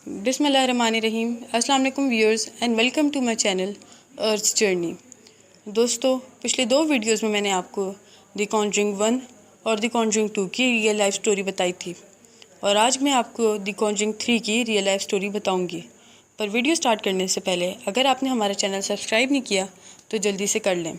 बिस्मिल्लाहिर्रहमानिर्रहीम। अस्सलाम वालेकुम viewers and welcome to my channel Earth Journey. दोस्तों, पिछले 2 वीडियोस में मैंने आपको द कॉन्जरिंग 1 और द कॉन्जरिंग 2 की रियल लाइफ स्टोरी बताई थी और आज मैं आपको द कॉन्जरिंग 3 की रियल लाइफ स्टोरी बताऊंगी। पर वीडियो स्टार्ट करने से पहले अगर आपने हमारा चैनल सब्सक्राइब नहीं किया तो जल्दी से कर लें।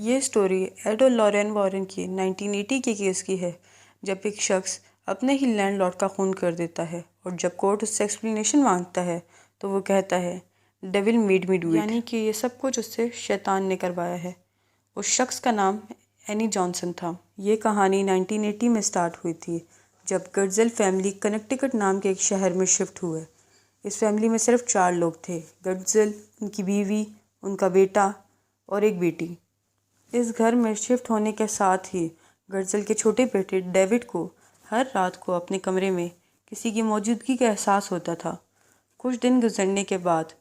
ये स्टोरी एड और लॉरेन वॉरेन की 1980 के केस की है, जब एक शख्स अपने ही लैंडलॉर्ड का खून कर देता है और जब कोर्ट उससे एक्सप्लेनेशन मांगता है तो वो कहता है devil made me do it, यानी कि ये सब कुछ उससे शैतान ने करवाया है। उस शख्स का नाम एनी जॉनसन था। ये कहानी 1980 में स्टार्ट हुई थी जब गर्जल फैमिली कनेक्टिकट नाम के एक शहर में शिफ्ट हुए। इस फैमिली में सिर्फ 4 लोग थे, गर्जल, उनकी बीवी, उनका बेटा और एक बेटी। इस घर में शिफ्ट होने के साथ ही गर्जल के छोटे बेटे डेविड को हर रात को अपने कमरे में किसी की मौजूदगी का एहसास होता था। कुछ दिन गुजरने के बाद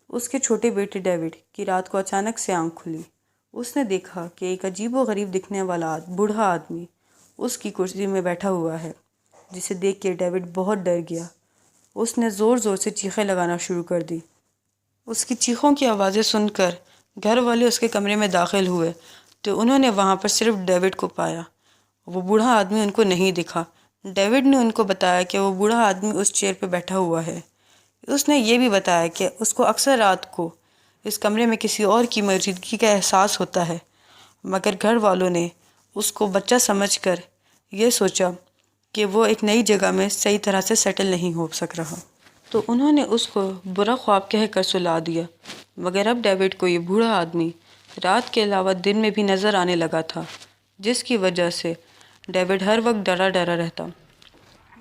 उसके छोटे बेटे डेविड की रात को अचानक से आंख खुली। उसने देखा कि एक अजीब व गरीब दिखने वाला बूढ़ा आदमी उसकी कुर्सी में बैठा हुआ है, जिसे देख के डेविड बहुत डर गया। उसने ज़ोर ज़ोर से चीखें लगाना शुरू कर दी। उसकी चीखों की आवाज़ें सुनकर घर वाले उसके कमरे में दाखिल हुए तो उन्होंने वहाँ पर सिर्फ डेविड को पाया। वो बूढ़ा आदमी उनको नहीं दिखा। डेविड ने उनको बताया कि वो बूढ़ा आदमी उस चेयर पर बैठा हुआ है। उसने ये भी बताया कि उसको अक्सर रात को इस कमरे में किसी और की मौजूदगी का एहसास होता है, मगर घर वालों ने उसको बच्चा समझकर ये सोचा कि वो एक नई जगह में सही तरह से सेटल नहीं हो सक रहा, तो उन्होंने उसको बुरा ख्वाब कहकर सुला दिया। मगर अब डेविड को ये बूढ़ा आदमी रात के अलावा दिन में भी नज़र आने लगा था, जिसकी वजह से डेविड हर वक्त डरा डरा रहता।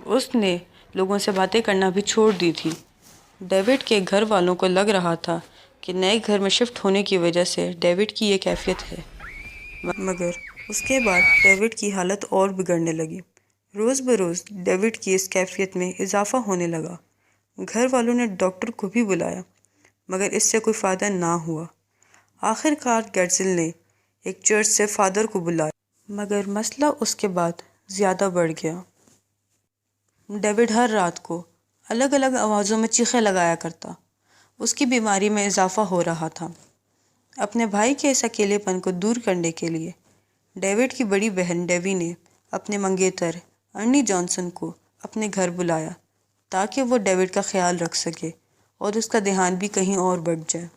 उसने लोगों से बातें करना भी छोड़ दी थी। डेविड के घर वालों को लग रहा था कि नए घर में शिफ्ट होने की वजह से डेविड की ये कैफियत है, मगर उसके बाद डेविड की हालत और बिगड़ने लगी। रोज़ बरोज़ डेविड की इस कैफियत में इजाफा होने लगा। घर वालों ने डॉक्टर को भी बुलाया, मगर इससे कोई फ़ायदा ना हुआ। आखिरकार गर्जल ने एक चर्च से फादर को बुलाया, मगर मसला उसके बाद ज़्यादा बढ़ गया। डेविड हर रात को अलग अलग आवाज़ों में चीखें लगाया करता। उसकी बीमारी में इजाफा हो रहा था। अपने भाई के इस अकेलेपन को दूर करने के लिए डेविड की बड़ी बहन डेवी ने अपने मंगेतर अर्नी जॉनसन को अपने घर बुलाया ताकि वो डेविड का ख्याल रख सके और उसका ध्यान भी कहीं और बढ़ जाए।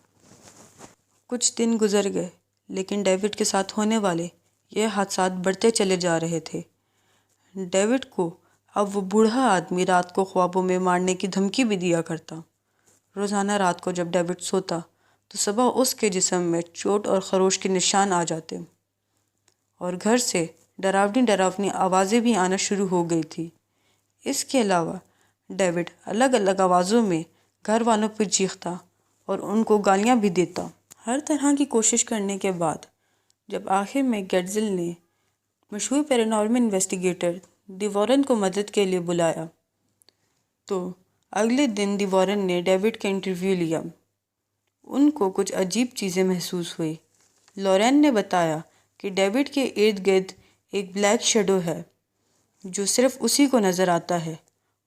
कुछ दिन गुजर गए, लेकिन डेविड के साथ होने वाले ये हादसात बढ़ते चले जा रहे थे। डेविड को अब वो बूढ़ा आदमी रात को ख्वाबों में मारने की धमकी भी दिया करता। रोज़ाना रात को जब डेविड सोता तो सुबह उसके जिस्म में चोट और खरोश के निशान आ जाते और घर से डरावनी डरावनी आवाज़ें भी आना शुरू हो गई थी। इसके अलावा डेविड अलग अलग आवाज़ों में घर वालों पर चीखता और उनको गालियाँ भी देता। हर तरह की कोशिश करने के बाद जब आखिर में गर्जल ने मशहूर पैरानॉर्मल इन्वेस्टिगेटर द वॉरेन को मदद के लिए बुलाया, तो अगले दिन द वॉरेन ने डेविड का इंटरव्यू लिया। उनको कुछ अजीब चीज़ें महसूस हुई। लॉरेन ने बताया कि डेविड के इर्द गिर्द एक ब्लैक शेडो है जो सिर्फ उसी को नज़र आता है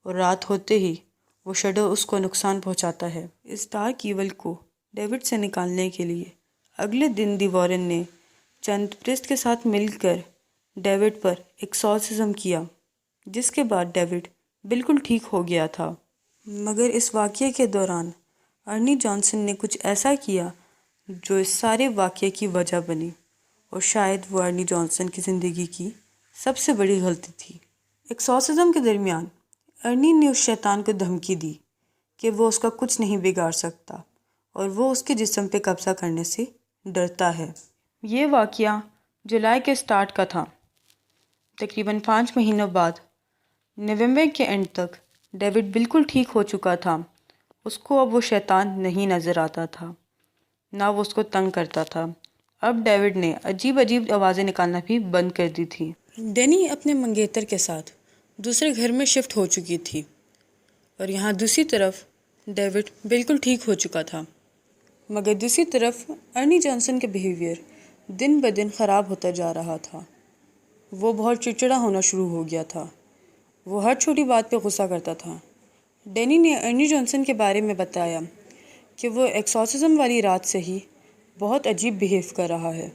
और रात होते ही वो शेडो उसको नुकसान पहुंचाता है। इस डार्क ईवल को डेविड से निकालने के लिए अगले दिन द वॉरेन ने चंद प्रीस्ट के साथ मिलकर डेविड पर एक्सॉर्सिज्म किया, जिसके बाद डेविड बिल्कुल ठीक हो गया था। मगर इस वाक़ये के दौरान अर्नी जॉनसन ने कुछ ऐसा किया जो इस सारे वाक़ये की वजह बनी और शायद वो अर्नी जॉनसन की ज़िंदगी की सबसे बड़ी गलती थी। एक्सॉर्सिज्म के दरमियान अर्नी ने उस शैतान को धमकी दी कि वो उसका कुछ नहीं बिगाड़ सकता और वो उसके जिस्म पे कब्ज़ा करने से डरता है। ये वाक़या जुलाई के स्टार्ट का था। तकरीबन 5 महीनों बाद नवंबर के एंड तक डेविड बिल्कुल ठीक हो चुका था। उसको अब वो शैतान नहीं नज़र आता था, ना वो उसको तंग करता था। अब डेविड ने अजीब अजीब आवाज़ें निकालना भी बंद कर दी थी। डेनी अपने मंगेतर के साथ दूसरे घर में शिफ्ट हो चुकी थी और यहाँ दूसरी तरफ डेविड बिल्कुल ठीक हो चुका था, मगर दूसरी तरफ अर्नी जॉनसन के बिहेवियर दिन ब दिन ख़राब होता जा रहा था। वो बहुत चिड़चिड़ा होना शुरू हो गया था। वो हर छोटी बात पे गुस्सा करता था। डैनी ने अर्नी जॉनसन के बारे में बताया कि वो एक्सॉर्सिज्म वाली रात से ही बहुत अजीब बिहेव कर रहा है।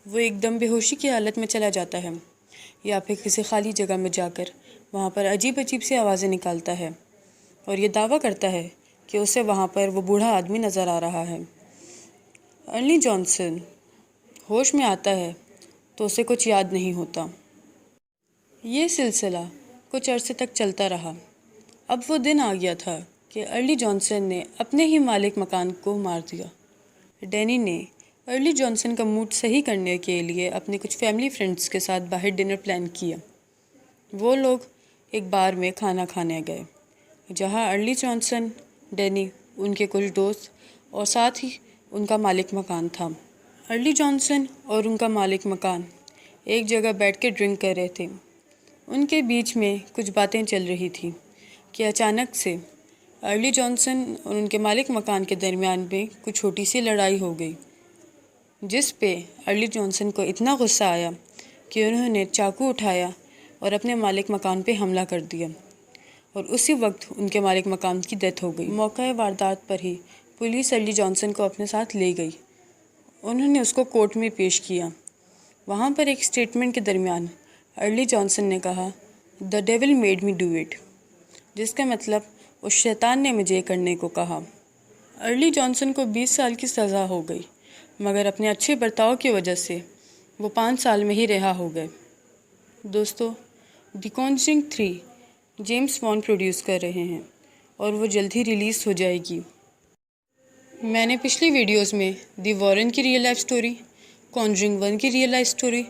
वो एकदम बेहोशी की हालत में चला जाता है या फिर किसी खाली जगह में जाकर वहाँ पर अजीब अजीब सी आवाज़ें निकालता है और ये दावा करता है कि उसे वहाँ पर वो बूढ़ा आदमी नज़र आ रहा है। अर्नी जॉनसन होश में आता है तो उसे कुछ याद नहीं होता। ये सिलसिला कुछ अरसे तक चलता रहा। अब वो दिन आ गया था कि अर्ली जॉनसन ने अपने ही मालिक मकान को मार दिया। डैनी ने अर्ली जॉनसन का मूड सही करने के लिए अपने कुछ फैमिली फ्रेंड्स के साथ बाहर डिनर प्लान किया। वो लोग एक बार में खाना खाने गए जहां अर्ली जॉनसन, डैनी, उनके कुछ दोस्त और साथ ही उनका मालिक मकान था। अर्ली जॉनसन और उनका मालिक मकान एक जगह बैठ के ड्रिंक कर रहे थे। उनके बीच में कुछ बातें चल रही थी कि अचानक से अर्ली जॉनसन और उनके मालिक मकान के दरमियान में कुछ छोटी सी लड़ाई हो गई, जिस पे अर्ली जॉनसन को इतना गुस्सा आया कि उन्होंने चाकू उठाया और अपने मालिक मकान पे हमला कर दिया और उसी वक्त उनके मालिक मकान की डेथ हो गई। मौका वारदात पर ही पुलिस अर्ली जॉनसन को अपने साथ ले गई। उन्होंने उसको कोर्ट में पेश किया। वहाँ पर एक स्टेटमेंट के दरमियान अर्ली जॉनसन ने कहा, the devil made me do it, जिसका मतलब उस शैतान ने मुझे करने को कहा। अर्ली जॉनसन को 20 साल की सज़ा हो गई, मगर अपने अच्छे बर्ताव की वजह से वो 5 साल में ही रिहा हो गए। दोस्तों, The Conjuring 3 James Wan produce कर रहे हैं और वो जल्द ही रिलीज़ हो जाएगी। मैंने पिछली वीडियोस में द वॉरेन की रियल लाइफ स्टोरी, कॉन्जरिंग 1 की रियल लाइफ स्टोरी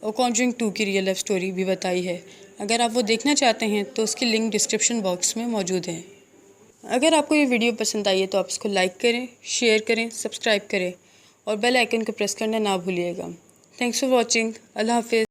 और कॉन्जरिंग 2 की रियल लाइफ स्टोरी भी बताई है। अगर आप वो देखना चाहते हैं तो उसकी लिंक डिस्क्रिप्शन बॉक्स में मौजूद है। अगर आपको ये वीडियो पसंद आई है तो आप इसको लाइक करें, शेयर करें, सब्सक्राइब करें और बेल आइकन को प्रेस करना ना भूलिएगा। Thanks for watching. अल्लाह हाफिज़।